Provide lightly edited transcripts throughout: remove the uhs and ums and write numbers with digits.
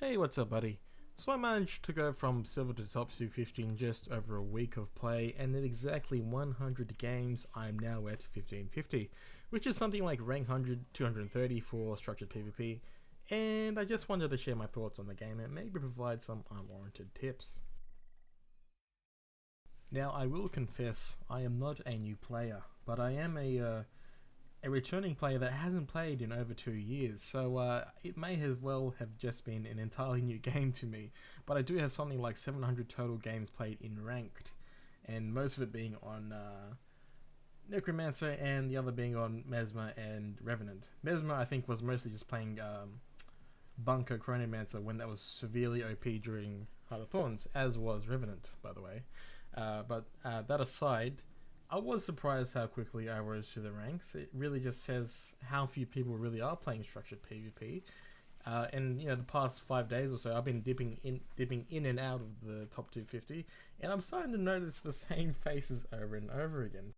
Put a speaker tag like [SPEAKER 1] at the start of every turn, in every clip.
[SPEAKER 1] Hey, what's up, buddy? So I managed to go from silver to top 250 in just over a week of play, and in exactly 100 games, I'm now at 1550, which is something like rank 100, 230 for structured PvP, and I just wanted to share my thoughts on the game and maybe provide some unwarranted tips. Now, I will confess, I am not a new player, but I am a returning player that hasn't played in over 2 years, so it may as well have just been an entirely new game to me. But I do have something like 700 total games played in ranked, and most of it being on Necromancer, and the other being on Mesmer and Revenant. Mesmer, I think, was mostly just playing Bunker Chronomancer when that was severely OP during Heart of Thorns, as was Revenant, by the way. But that aside, I was surprised how quickly I rose through the ranks. It really just says how few people really are playing structured PvP. And the past 5 days or so, I've been dipping in and out of the top 250, and I'm starting to notice the same faces over and over again.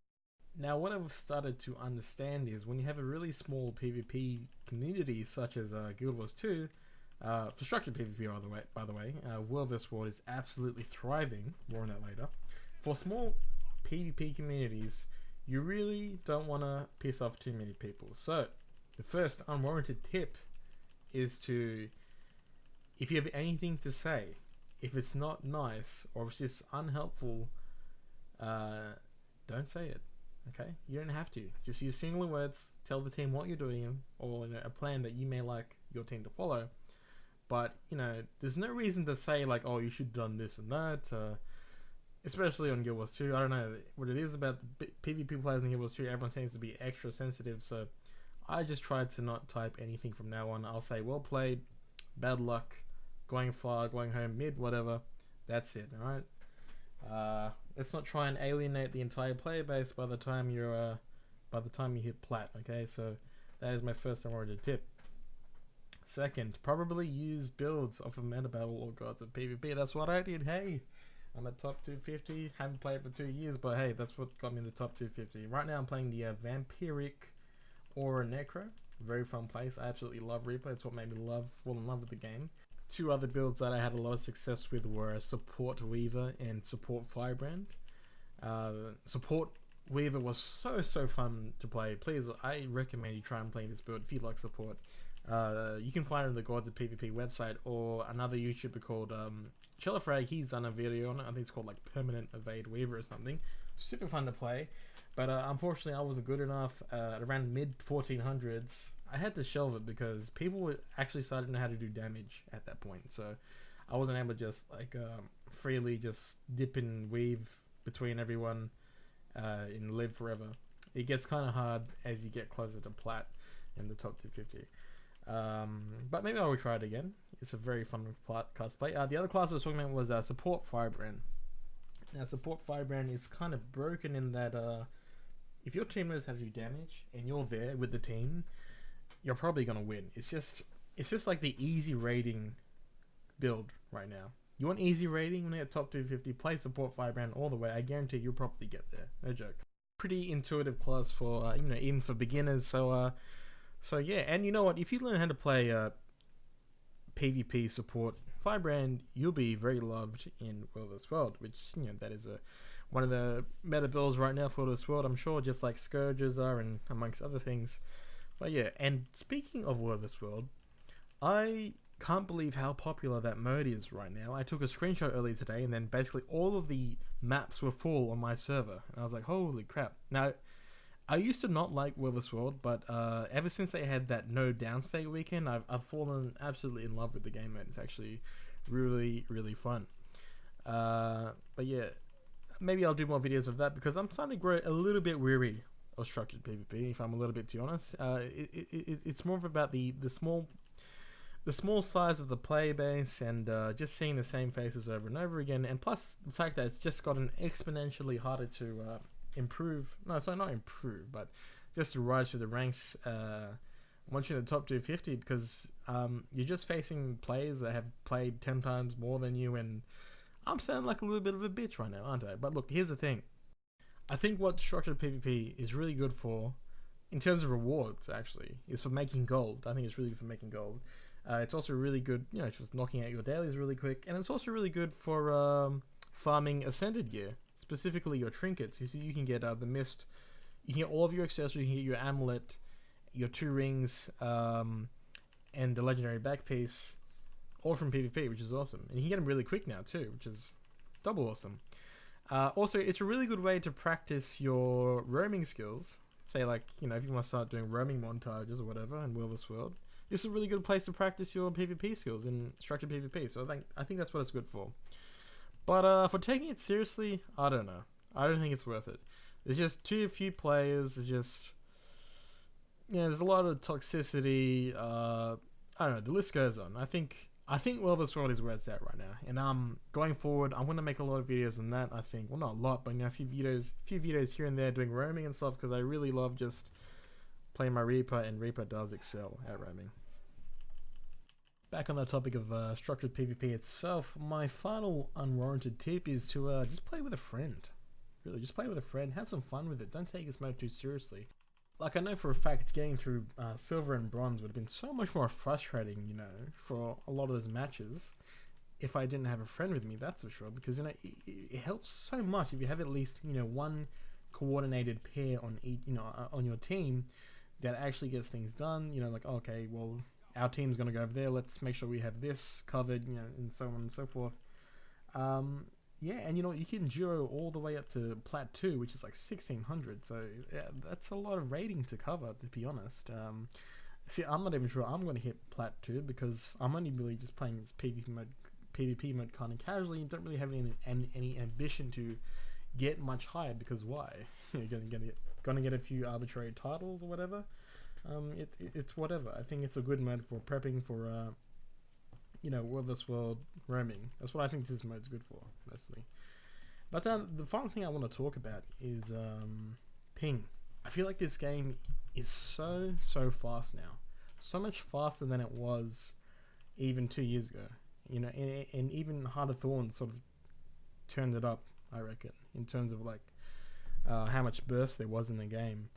[SPEAKER 1] Now, what I've started to understand is when you have a really small PvP community, such as Guild Wars 2, for structured PvP, by the way, World vs. World is absolutely thriving. More on that later. For small PvP communities, you really don't want to piss off too many people. So the first unwarranted tip is to, if you have anything to say, if it's not nice or if it's just unhelpful, don't say it. Okay, you don't have to. Just use singular words. Tell the team what you're doing, or a plan that you may like your team to follow. But there's no reason to say like, oh, you should have done this and that. Especially on Guild Wars 2, I don't know what it is about the PvP players in Guild Wars 2. Everyone seems to be extra sensitive, so I just tried to not type anything from now on. I'll say well played, bad luck, going far, going home, mid, whatever. That's it. All right. Let's not try and alienate the entire player base by the time you hit plat. Okay, so that is my first unwarranted tip. Second, probably use builds off of Meta Battle or Gods of PvP. That's what I did. Hey, I'm at top 250. Haven't played for 2 years, but hey, that's what got me in the top 250. Right now I'm playing the Vampiric Aura Necro. Very fun place. I absolutely love Reaper. It's what made me fall in love with the game. Two other builds that I had a lot of success with were Support Weaver and Support Firebrand. Support Weaver was so fun to play. Please, I recommend you try and play this build if you like support. You can find it on the Gods of PvP website, or another YouTuber called Chillafrag. He's done a video on it. I think it's called like Permanent Evade Weaver or something. Super fun to play, but unfortunately I wasn't good enough. Around mid 1400s, I had to shelve it because people were actually starting to know how to do damage at that point. So I wasn't able to just like freely just dip and weave between everyone and live forever. It gets kind of hard as you get closer to plat in the top 250. But maybe I'll try it again. It's a very fun class to play. The other class I was talking about was Support Firebrand. Now, Support Firebrand is kind of broken in that if your team knows how to do damage and you're there with the team, you're probably gonna win. It's just like the easy rating build right now. You want easy rating when you're at top 250? Play Support Firebrand all the way. I guarantee you'll probably get there. No joke. Pretty intuitive class for even for beginners. So yeah, and you know what? If you learn how to play PvP support Firebrand, you'll be very loved in World vs. World, which that is one of the meta builds right now for World vs. World. I'm sure, just like Scourges are, and amongst other things. But yeah, and speaking of World vs. World, I can't believe how popular that mode is right now. I took a screenshot earlier today, and then basically all of the maps were full on my server, and I was like, holy crap! Now, I used to not like World vs. World, but ever since they had that no downstate weekend, I've fallen absolutely in love with the game mode. It's actually really fun. But yeah, maybe I'll do more videos of that because I'm starting to grow a little bit weary of structured PvP, if I'm a little bit too honest. It's more about the small size of the player base, and just seeing the same faces over and over again, and plus the fact that it's just gotten exponentially harder to improve. No, sorry, not improve, but just to rise through the ranks once you're in the top 250, because you're just facing players that have played 10 times more than you, and I'm sounding like a little bit of a bitch right now, aren't I? But look, here's the thing. I think what structured PvP is really good for, in terms of rewards, actually, is for making gold. I think it's really good for making gold. It's also really good, you know, just knocking out your dailies really quick, and it's also really good for farming ascended gear, specifically your trinkets. You see, you can get the mist, you can get all of your accessories, you can get your amulet, your 2 rings, and the legendary back piece, all from PvP, which is awesome. And you can get them really quick now too, which is double awesome. Also, it's a really good way to practice your roaming skills. Say, like, you know, if you want to start doing roaming montages or whatever in Will of this World, this is a really good place to practice your PvP skills in structured PvP. So I think that's what it's good for. But for taking it seriously, I don't know. I don't think it's worth it. There's just too few players. There's just, you know, there's a lot of toxicity. I don't know. The list goes on. I think Will of this World is where it's at right now. And going forward, I'm gonna make a lot of videos on that. I think, well, not a lot, but, you know, a few videos here and there doing roaming and stuff, because I really love just playing my Reaper, and Reaper does excel at roaming. Back on the topic of structured PvP itself, my final unwarranted tip is to just play with a friend. Really, just play with a friend, have some fun with it. Don't take this mode too seriously. Like, I know for a fact getting through silver and bronze would have been so much more frustrating, you know, for a lot of those matches if I didn't have a friend with me, that's for sure. Because, you know, it helps so much if you have at least, you know, one coordinated pair on each, you know, on your team that actually gets things done. You know, like, okay, well, our team's gonna go over there. Let's make sure we have this covered, you know, and so on and so forth. Yeah, and you know, you can duo all the way up to Plat 2, which is like 1600. So yeah, that's a lot of rating to cover, to be honest. See, I'm not even sure I'm going to hit Plat 2 because I'm only really just playing this PvP mode kind of casually and don't really have any ambition to get much higher, because why? You're gonna get a few arbitrary titles or whatever. It's whatever. I think it's a good mode for prepping for you know, Will of this World roaming. That's what I think this mode's good for, mostly. But the final thing I want to talk about is ping. I feel like this game is so fast now, so much faster than it was even 2 years ago. You know, and even Heart of Thorns sort of turned it up, I reckon, in terms of like how much burst there was in the game.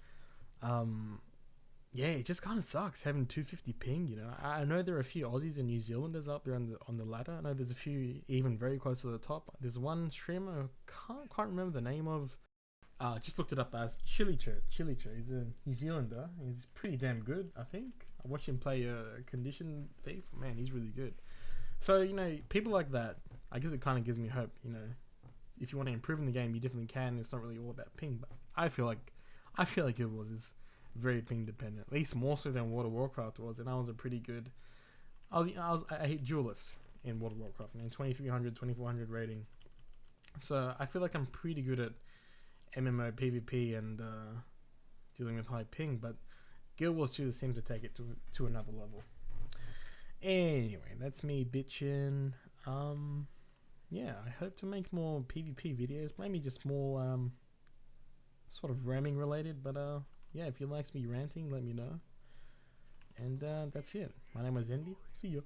[SPEAKER 1] Yeah, it just kind of sucks having 250 ping. You know, I know there are a few Aussies and New Zealanders up there on the ladder. I know there's a few even very close to the top. There's one streamer I can't quite remember the name of. Just looked it up as Chilicho. He's a New Zealander. He's pretty damn good, I think. I watched him play Condition Thief. Man, he's really good. So, you know, people like that, I guess it kind of gives me hope. You know, if you want to improve in the game, you definitely can. It's not really all about ping, but I feel like it was very ping dependent, at least more so than World of Warcraft was, and I was a pretty good. I hit duelist in World of Warcraft, and 2300, 2400 rating. So I feel like I'm pretty good at MMO PvP and dealing with high ping, but Guild Wars 2 seems to take it to another level. Anyway, that's me bitching. Yeah, I hope to make more PvP videos, maybe just more sort of ramming related, but yeah, if you like me ranting, let me know. And that's it. My name is Andy. See ya.